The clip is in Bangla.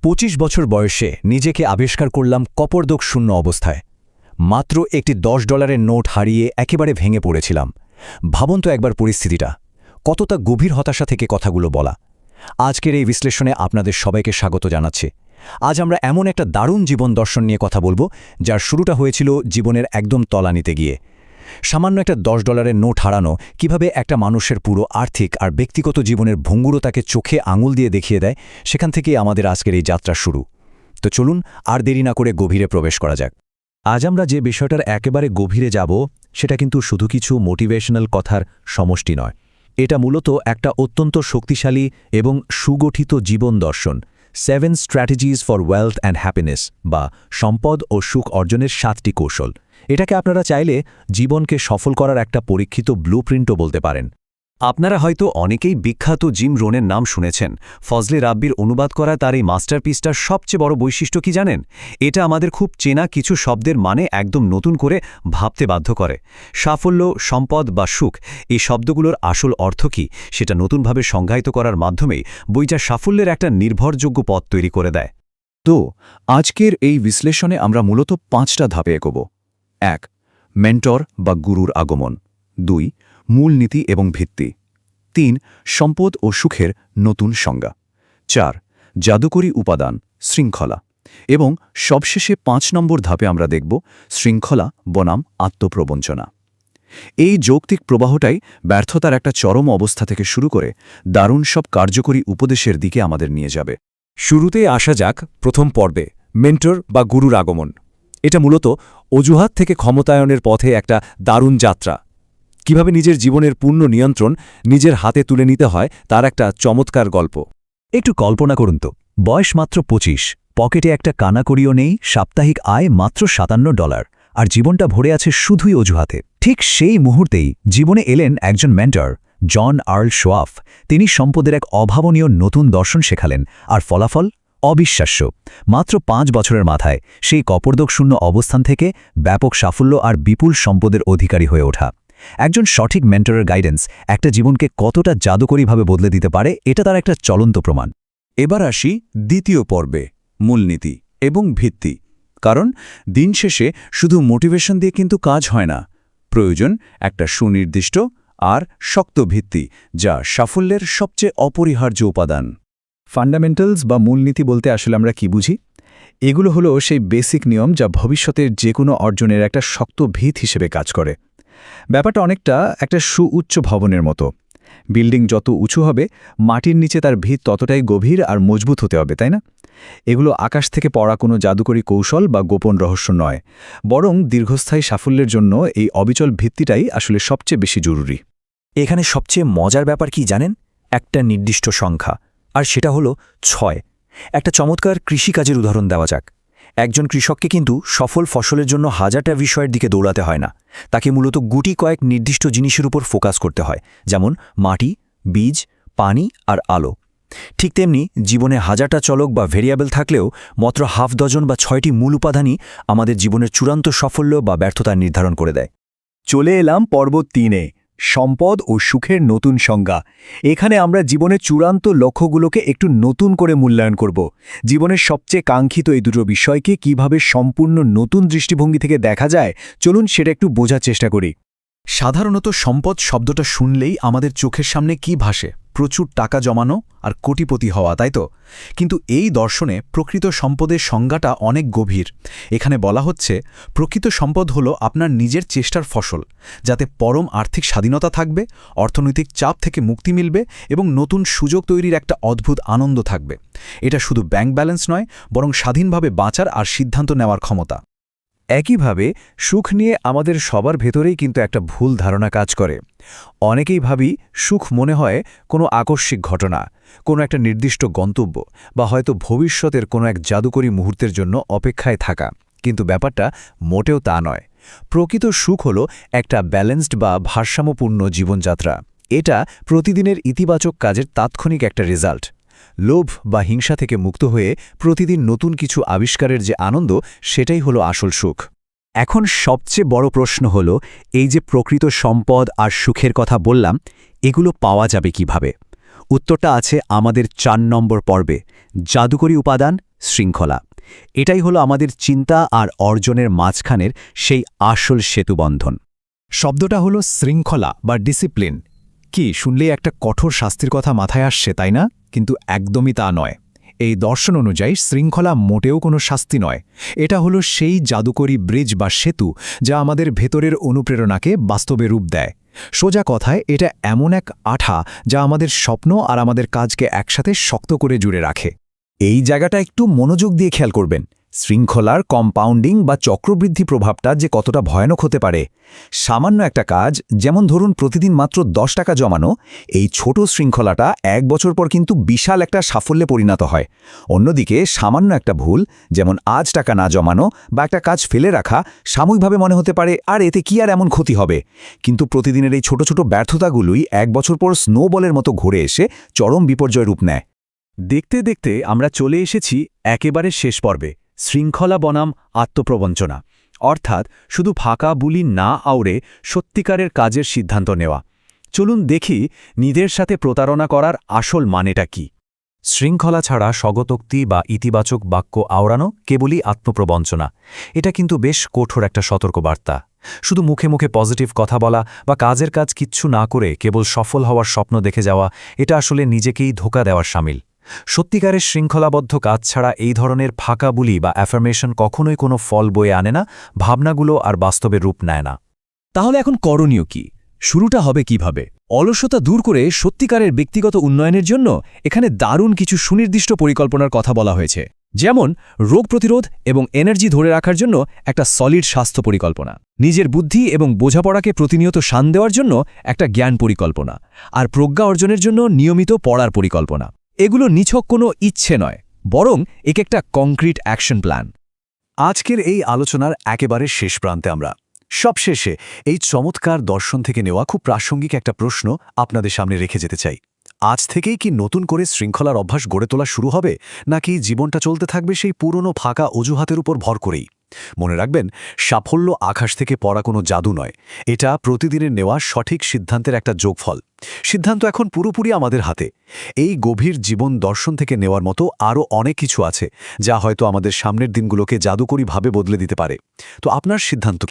25 বছর বয়সে নিজেকে আবিষ্কার করলাম কপর্দক শূন্য অবস্থায়। মাত্র একটি $10 নোট হারিয়ে একেবারে ভেঙে পড়েছিলাম। ভাবুন তো একবার পরিস্থিতিটা, কতটা গভীর হতাশা থেকে কথাগুলো বলা। আজকের এই বিশ্লেষণে আপনাদের সবাইকে স্বাগত জানাচ্ছি। আজ আমরা এমন একটা দারুণ জীবন দর্শন নিয়ে কথা বলবো, যার শুরুটা হয়েছিল জীবনের একদম তলানিতে গিয়ে। সামান্য একটা $10 নোট হারানো কিভাবে একটা মানুষের পুরো আর্থিক আর ব্যক্তিগত জীবনের ভঙ্গুরতাকে চোখে আঙুল দিয়ে দেখিয়ে দেয়, সেখান থেকেই আমাদের আজকের এই যাত্রা শুরু। তো চলুন আর দেরি না করে গভীরে প্রবেশ করা যাক। আজ আমরা যে বিষয়টার একেবারে গভীরে যাব, সেটা কিন্তু শুধু কিছু মোটিভেশনাল কথার সমষ্টি নয়। এটা মূলত একটা অত্যন্ত শক্তিশালী এবং সুগঠিত জীবন দর্শন, 7 strategies for wealth and happiness, বা সম্পদ ও সুখ অর্জনের 7টি কৌশল। এটাকে আপনারা চাইলে জীবনকে সফল করার একটা পরীক্ষিত ব্লুপ্রিন্টও বলতে পারেন। আপনারা হয়তো অনেকেই বিখ্যাত জিম রোনের নাম শুনেছেন। ফজলে রাব্বির অনুবাদ করা তার এই মাস্টারপিসটার সবচেয়ে বড় বৈশিষ্ট্য কি জানেন? এটা আমাদের খুব চেনা কিছু শব্দের মানে একদম নতুন করে ভাবতে বাধ্য করে। সাফল্য, সম্পদ বা সুখ, এই শব্দগুলোর আসল অর্থ কী সেটা নতুনভাবে সংজ্ঞায়িত করার মাধ্যমেই বইটা সাফল্যের একটা নির্ভরযোগ্য পথ তৈরি করে দেয়। তো আজকের এই বিশ্লেষণে আমরা মূলত 5টা ধাপে এগোব। 1. মেন্টর বা গুরুর আগমন। 2. মূলনীতি এবং ভিত্তি। 3. সম্পদ ও সুখের নতুন সংজ্ঞা। 4. জাদুকরী উপাদান, শৃঙ্খলা। এবং সবশেষে 5 নম্বর ধাপে আমরা দেখব শৃঙ্খলা বনাম আত্মপ্রবঞ্চনা। এই যৌক্তিক প্রবাহটাই ব্যর্থতার একটা চরম অবস্থা থেকে শুরু করে দারুণ সব কার্যকরী উপদেশের দিকে আমাদের নিয়ে যাবে। শুরুতে আসা যাক প্রথম পর্বে, মেন্টর বা গুরুর আগমন। এটা মূলত অজুহাত থেকে ক্ষমতায়নের পথে একটা দারুণ যাত্রা। কিভাবে নিজের জীবনের পূর্ণ নিয়ন্ত্রণ নিজের হাতে তুলে নিতে হয় তার একটা চমৎকার গল্প। একটু কল্পনা করুন তো, বয়স মাত্র 25, পকেটে একটা কানাকড়িও নেই, সাপ্তাহিক আয় মাত্র $57, আর জীবনটা ভরে আছে শুধুই অজুহাতে। ঠিক সেই মুহূর্তেই জীবনে এলেন একজন মেন্টর, জন আর্ল শোয়াফ। তিনি সম্পদের এক অভাবনীয় নতুন দর্শন শেখালেন, আর ফলাফল অবিশ্বাস্য। মাত্র 5 বছরের মাথায় সেই কপর্দক শূন্য অবস্থান থেকে ব্যাপক সাফল্য আর বিপুল সম্পদের অধিকারী হয়ে ওঠা। একজন সঠিক মেন্টরের গাইডেন্স একটা জীবনকে কতটা জাদুকরীভাবে বদলে দিতে পারে, এটা তার একটা চলন্ত প্রমাণ। এবার আসি দ্বিতীয় পর্বে, মূলনীতি এবং ভিত্তি। কারণ দিন শেষে শুধু মোটিভেশন দিয়ে কিন্তু কাজ হয় না, প্রয়োজন একটা সুনির্দিষ্ট আর শক্ত ভিত্তি, যা সাফল্যের সবচেয়ে অপরিহার্য উপাদান। ফান্ডামেন্টালস বা মূলনীতি বলতে আসলে আমরা কি বুঝি? এগুলো হলো সেই বেসিক নিয়ম যা ভবিষ্যতের যে কোনো অর্জনের একটা শক্ত ভিত হিসেবে কাজ করে। ব্যাপারটা অনেকটা একটা সুউচ্চ ভবনের মতো। বিল্ডিং যত উঁচু হবে, মাটির নিচে তার ভিত ততটাই গভীর আর মজবুত হতে হবে, তাই না? এগুলো আকাশ থেকে পড়া কোনো জাদুকরী কৌশল বা গোপন রহস্য নয়, বরং দীর্ঘস্থায়ী সাফল্যের জন্য এই অবিচল ভিত্তিটাই আসলে সবচেয়ে বেশি জরুরি। এখানে সবচেয়ে মজার ব্যাপার কি জানেন? একটা নির্দিষ্ট সংখ্যা, আর সেটা হলো 6। একটা চমৎকার কৃষিকাজের উদাহরণ দেওয়া যাক। একজন কৃষককে কিন্তু সফল ফসলের জন্য হাজারটা বিষয়ের দিকে দৌড়াতে হয় না। তাকে মূলত গুটি কয়েক নির্দিষ্ট জিনিসের উপর ফোকাস করতে হয়, যেমন মাটি, বীজ, পানি আর আলো। ঠিক তেমনি জীবনে হাজারটা চলক বা ভেরিয়েবল থাকলেও মাত্র হাফ ডজন বা 6টি মূল উপাদানই আমাদের জীবনের চূড়ান্ত সাফল্য বা ব্যর্থতা নির্ধারণ করে দেয়। চলে এলাম পর্ব 3-এ, সম্পদ ও সুখের নতুন সংজ্ঞা। এখানে আমরা জীবনের চূড়ান্ত লক্ষ্যগুলোকে একটু নতুন করে মূল্যায়ন করব। জীবনের সবচেয়ে কাঙ্ক্ষিত এই দুটো বিষয়কে কিভাবে সম্পূর্ণ নতুন দৃষ্টিভঙ্গি থেকে দেখা যায়, চলুন সেটা একটু বোঝার চেষ্টা করি। সাধারণত সম্পদ শব্দটা শুনলেই আমাদের চোখের সামনে কি ভাসে? প্রচুর টাকা জমানো আর কোটিপতি হওয়া, তাই তো? কিন্তু এই দর্শনে প্রকৃত সম্পদের সংজ্ঞাটা অনেক গভীর। এখানে বলা হচ্ছে, প্রকৃত সম্পদ হলো আপনার নিজের চেষ্টার ফসল, যাতে পরম আর্থিক স্বাধীনতা থাকবে, অর্থনৈতিক চাপ থেকে মুক্তি মিলবে এবং নতুন সুযোগ তৈরির একটা অদ্ভুত আনন্দ থাকবে। এটা শুধু ব্যাংক ব্যালেন্স নয়, বরং স্বাধীনভাবে বাঁচার আর সিদ্ধান্ত নেওয়ার ক্ষমতা। একইভাবে সুখ নিয়ে আমাদের সবার ভেতরেই কিন্তু একটা ভুল ধারণা কাজ করে। অনেকেই ভাবি সুখ মনে হয় কোনো আকস্মিক ঘটনা, কোনো একটা নির্দিষ্ট গন্তব্য, বা হয়তো ভবিষ্যতের কোনো এক জাদুকরী মুহূর্তের জন্য অপেক্ষায় থাকা। কিন্তু ব্যাপারটা মোটেও তা নয়। প্রকৃত সুখ হলো একটা ব্যালেন্সড বা ভারসাম্যপূর্ণ জীবনযাত্রা। এটা প্রতিদিনের ইতিবাচক কাজের তাৎক্ষণিক একটা রেজাল্ট। লোভ বা হিংসা থেকে মুক্ত হয়ে প্রতিদিন নতুন কিছু আবিষ্কারের যে আনন্দ, সেটাই হলো আসল সুখ। এখন সবচেয়ে বড় প্রশ্ন হলো, এই যে প্রকৃত সম্পদ আর সুখের কথা বললাম, এগুলো পাওয়া যাবে কিভাবে? উত্তরটা আছে আমাদের ৪ নম্বর পর্বে, জাদুকরী উপাদান শৃঙ্খলা। এটাই হলো আমাদের চিন্তা আর অর্জনের মাঝখানের সেই আসল সেতুবন্ধন। শব্দটা হলো শৃঙ্খলা বা ডিসিপ্লিন। কি শুনলেই একটা কঠোর শাস্তির কথা মাথায় আসছে, তাই না? কিন্তু একদমই তা নয়। এই দর্শন অনুযায়ী শৃঙ্খলা মোটেও কোনো শাস্তি নয়। এটা হলো সেই জাদুকরী ব্রিজ বা সেতু যা আমাদের ভেতরের অনুপ্রেরণাকে বাস্তবে রূপ দেয়। সোজা কথায় এটা এমন এক আঠা যা আমাদের স্বপ্ন আর আমাদের কাজকে একসাথে শক্ত করে জুড়ে রাখে। এই জায়গাটা একটু মনোযোগ দিয়ে খেয়াল করবেন। শৃঙ্খলার কম্পাউন্ডিং বা চক্রবৃদ্ধি প্রভাবটা যে কতটা ভয়ানক হতে পারে। সামান্য একটা কাজ, যেমন ধরুন প্রতিদিন মাত্র 10 টাকা জমানো, এই ছোট শৃঙ্খলাটা 1 বছর পর কিন্তু বিশাল একটা সাফল্যে পরিণত হয়। অন্যদিকে সামান্য একটা ভুল, যেমন আজ টাকা না জমানো বা একটা কাজ ফেলে রাখা, সাময়িকভাবে মনে হতে পারে আর এতে কি আর এমন ক্ষতি হবে, কিন্তু প্রতিদিনের এই ছোট ছোট ব্যর্থতাগুলোই 1 বছর পর স্নোবলের মতো ঘুরে এসে চরম বিপর্যয় রূপ নেয়। দেখতে দেখতে আমরা চলে এসেছি একেবারে শেষ পর্বে, শৃঙ্খলা বনাম আত্মপ্রবঞ্চনা, অর্থাৎ শুধু ফাঁকা বুলি না আউড়ে সত্যিকারের কাজের সিদ্ধান্ত নেওয়া। চলুন দেখি নিজের সাথে প্রতারণা করার আসল মানেটা কি। শৃঙ্খলা ছাড়া স্বগতোক্তি বা ইতিবাচক বাক্য আওড়ানো কেবলই আত্মপ্রবঞ্চনা। এটা কিন্তু বেশ কঠোর একটা সতর্কবার্তা। শুধু মুখে মুখে পজিটিভ কথা বলা বা কাজের কাজ কিচ্ছু না করে কেবল সফল হওয়ার স্বপ্ন দেখে যাওয়া, এটা আসলে নিজেকেই ধোঁকা দেওয়ার শামিল। সত্যিকারের শৃঙ্খলাবদ্ধ কাজ ছাড়া এই ধরনের ফাঁকা বুলি বা অ্যাফার্মেশন কখনোই কোনো ফল বয়ে আনে না, ভাবনাগুলো আর বাস্তবে রূপ নেয় না। তাহলে এখন করণীয় কি? শুরুটা হবে কিভাবে? অলসতা দূর করে সত্যিকারের ব্যক্তিগত উন্নয়নের জন্য এখানে দারুণ কিছু সুনির্দিষ্ট পরিকল্পনার কথা বলা হয়েছে। যেমন রোগ প্রতিরোধ এবং এনার্জি ধরে রাখার জন্য একটা সলিড স্বাস্থ্য পরিকল্পনা, নিজের বুদ্ধি এবং বোঝাপড়াকে প্রতিনিয়ত শান দেওয়ার জন্য একটা জ্ঞান পরিকল্পনা, আর প্রজ্ঞা অর্জনের জন্য নিয়মিত পড়ার পরিকল্পনা। এগুলো নিছক কোনো ইচ্ছে নয়, বরং একটা কংক্রিট অ্যাকশন প্ল্যান। আজকের এই আলোচনার একেবারে শেষ প্রান্তে আমরা সবশেষে এই চমৎকার দর্শন থেকে নেওয়া খুব প্রাসঙ্গিক একটা প্রশ্ন আপনাদের সামনে রেখে যেতে চাই। আজ থেকেই কি নতুন করে শৃঙ্খলার অভ্যাস গড়ে তোলা শুরু হবে, নাকি জীবনটা চলতে থাকবে সেই পুরনো ফাঁকা অজুহাতের উপর ভর করেই? মনে রাখবেন, সাফল্য আকাশ থেকে পড়া কোনো জাদু নয়, এটা প্রতিদিনের নেওয়া সঠিক সিদ্ধান্তের একটা যোগফল। সিদ্ধান্ত এখন পুরোপুরি আমাদের হাতে। এই গভীর জীবন দর্শন থেকে নেওয়ার মতো আরও অনেক কিছু আছে, যা হয়তো আমাদের সামনের দিনগুলোকে জাদুকরীভাবে বদলে দিতে পারে। তো আপনার সিদ্ধান্ত